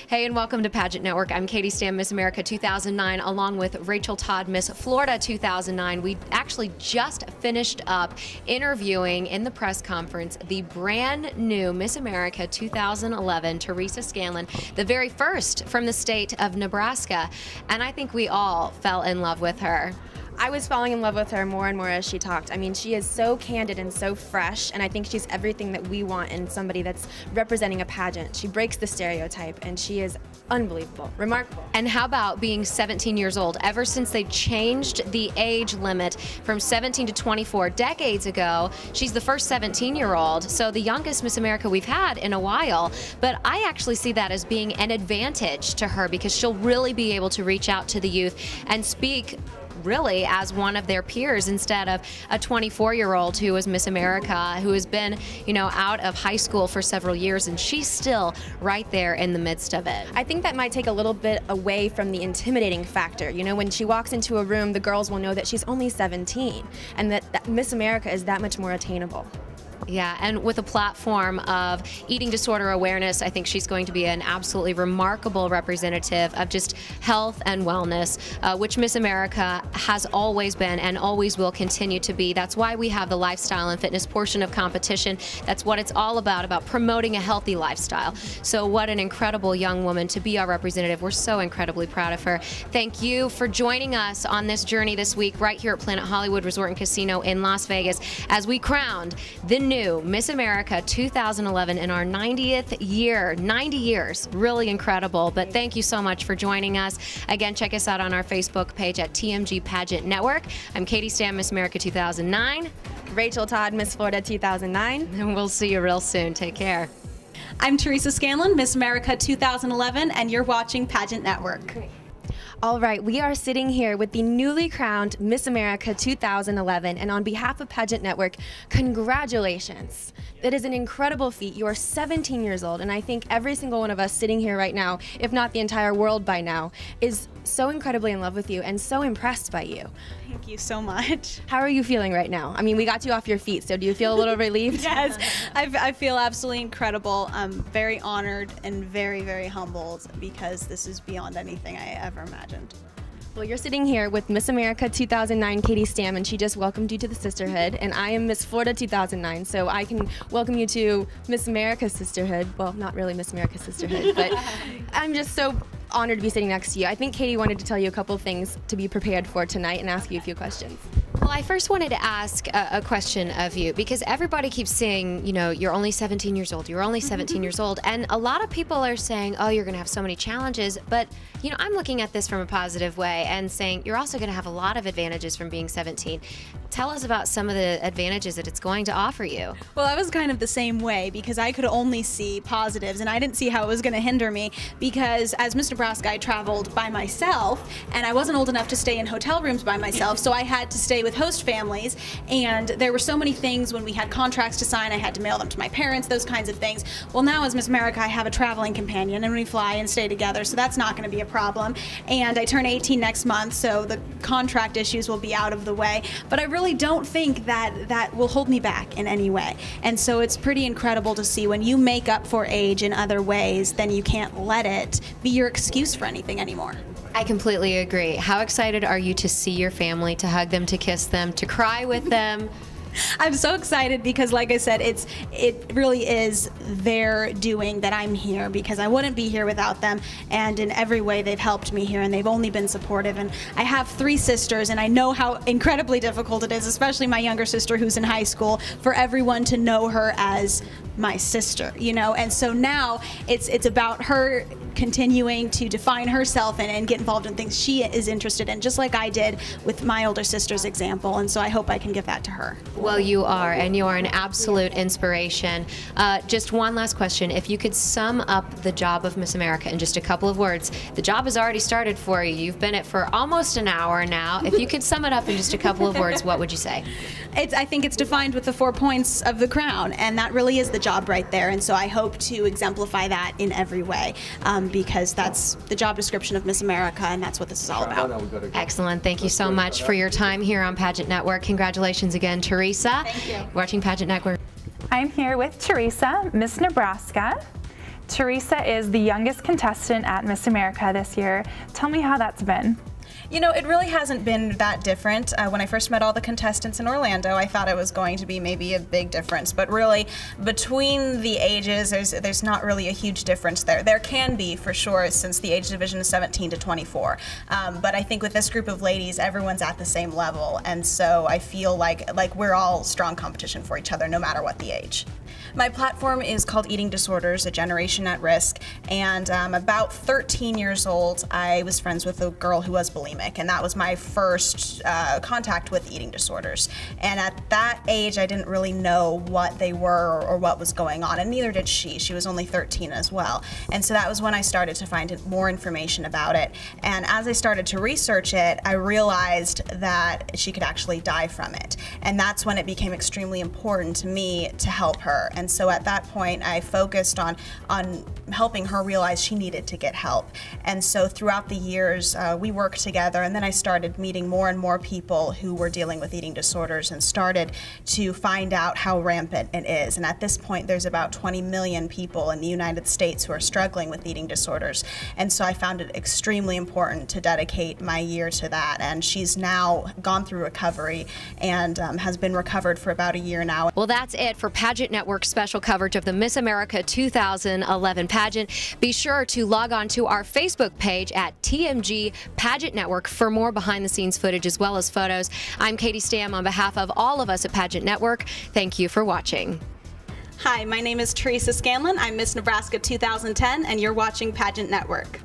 Hey, and welcome to Pageant Network. I'm Katie Stam, Miss America 2009, along with Rachael Todd, Miss Florida 2009. We actually just finished up interviewing in the press conference the brand new Miss America 2011, Teresa Scanlan, the very first from the state of Nebraska. And I think we all fell in love with her. I was falling in love with her more and more as she talked. I mean, she is so candid and so fresh, and I think she's everything that we want in somebody that's representing a pageant. She breaks the stereotype, and she is unbelievable, remarkable. And how about being 17 years old? Ever since they changed the age limit from 17 to 24 decades ago, she's the first 17-year-old, so the youngest Miss America we've had in a while. But I actually see that as being an advantage to her because she'll really be able to reach out to the youth and speak really as one of their peers instead of a 24-year-old who is Miss America, who has been, you know, out of high school for several years, and she's still right there in the midst of it. I think that might take a little bit away from the intimidating factor. You know, when she walks into a room, the girls will know that she's only 17 and that Miss America is that much more attainable. Yeah, and with a platform of eating disorder awareness, I think she's going to be an absolutely remarkable representative of just health and wellness, which Miss America has always been and always will continue to be. That's why we have the lifestyle and fitness portion of competition. That's what it's all about promoting a healthy lifestyle. So what an incredible young woman to be our representative. We're so incredibly proud of her. Thank you for joining us on this journey this week right here at Planet Hollywood Resort and Casino in Las Vegas as we crowned the new Miss America 2011 in our 90th year. 90 years, really incredible. But thank you so much for joining us. Again, check us out on our Facebook page at TMG Pageant Network. I'm Katie Stam, Miss America 2009. Rachael Todd, Miss Florida 2009. And we'll see you real soon. Take care. I'm Teresa Scanlan, Miss America 2011, and you're watching Pageant Network. All right, we are sitting here with the newly crowned Miss America 2011, and on behalf of Pageant Network, congratulations. That is an incredible feat. You are 17 years old, and I think every single one of us sitting here right now, if not the entire world by now, is so incredibly in love with you and so impressed by you. Thank you so much. How are you feeling right now? I mean, we got you off your feet, so do you feel a little relieved? Yes, I feel absolutely incredible. I'm very honored and very, very humbled because this is beyond anything I ever imagined. Well, you're sitting here with Miss America 2009, Katie Stam, and she just welcomed you to the sisterhood, and I am Miss Florida 2009, so I can welcome you to Miss America sisterhood. Well, not really Miss America sisterhood, but I'm just so honored to be sitting next to you. I think Katie wanted to tell you a couple of things to be prepared for tonight and ask you a few questions. Well, I first wanted to ask a question of you because everybody keeps saying, you know, you're only 17 years old, you're only 17 years old, and a lot of people are saying, oh, you're going to have so many challenges, but, you know, I'm looking at this from a positive way and saying you're also going to have a lot of advantages from being 17. Tell us about some of the advantages that it's going to offer you. Well, I was kind of the same way because I could only see positives, and I didn't see how it was going to hinder me because as Miss Nebraska, I traveled by myself, and I wasn't old enough to stay in hotel rooms by myself, so I had to stay with host families, and there were so many things when we had contracts to sign, I had to mail them to my parents, those kinds of things. Well, now as Miss America, I have a traveling companion, and we fly and stay together, so that's not going to be a problem. And I turn 18 next month, so the contract issues will be out of the way, but I really don't think that will hold me back in any way. And so it's pretty incredible to see when you make up for age in other ways, then you can't let it be your excuse for anything anymore. I completely agree. How excited are you to see your family, to hug them, to kiss them, to cry with them? I'm so excited because, like I said, it really is their doing that I'm here because I wouldn't be here without them, and in every way they've helped me here and they've only been supportive. And I have 3 sisters, and I know how incredibly difficult it is, especially my younger sister who's in high school, for everyone to know her as my sister, you know. And so now it's about her continuing to define herself and get involved in things she is interested in, just like I did with my older sister's example. And so I hope I can give that to her. Well, you are, and you are an absolute inspiration. Just one last question. If you could sum up the job of Miss America in just a couple of words, the job has already started for you. You've been it for almost an hour now. If you could sum it up in just a couple of words, what would you say? I think it's defined with the 4 points of the crown, and that really is the job right there. And so I hope to exemplify that in every way. Because that's the job description of Miss America, and that's what this is all about. Excellent. Thank you so much for your time here on Pageant Network. Congratulations again, Teresa. Thank you. Watching Pageant Network. I'm here with Teresa, Miss Nebraska Teresa is the youngest contestant at Miss America this year. Tell me how that's been. You know, it really hasn't been that different. When I first met all the contestants in Orlando, I thought it was going to be maybe a big difference, but really between the ages, there's not really a huge difference there. There can be, for sure, since the age division is 17 to 24. But I think with this group of ladies, everyone's at the same level, and so I feel like we're all strong competition for each other, no matter what the age. My platform is called Eating Disorders, A Generation at Risk, and about 13 years old, I was friends with a girl who was bulimic, and that was my first contact with eating disorders. And at that age, I didn't really know what they were or what was going on, and neither did she. She was only 13 as well. And so that was when I started to find more information about it. And as I started to research it, I realized that she could actually die from it. And that's when it became extremely important to me to help her. And so at that point, I focused on helping her realize she needed to get help. And so throughout the years, we worked together, and then I started meeting more and more people who were dealing with eating disorders and started to find out how rampant it is. And at this point, there's about 20 million people in the United States who are struggling with eating disorders. And so I found it extremely important to dedicate my year to that. And she's now gone through recovery and has been recovered for about a year now. Well, that's it for Pageant Network's special coverage of the Miss America 2011 pageant. Be sure to log on to our Facebook page at TMG Pageant Network for more behind-the-scenes footage as well as photos. I'm Katie Stam on behalf of all of us at Pageant Network. Thank you for watching. Hi, my name is Teresa Scanlan. I'm Miss Nebraska 2010, and you're watching Pageant Network.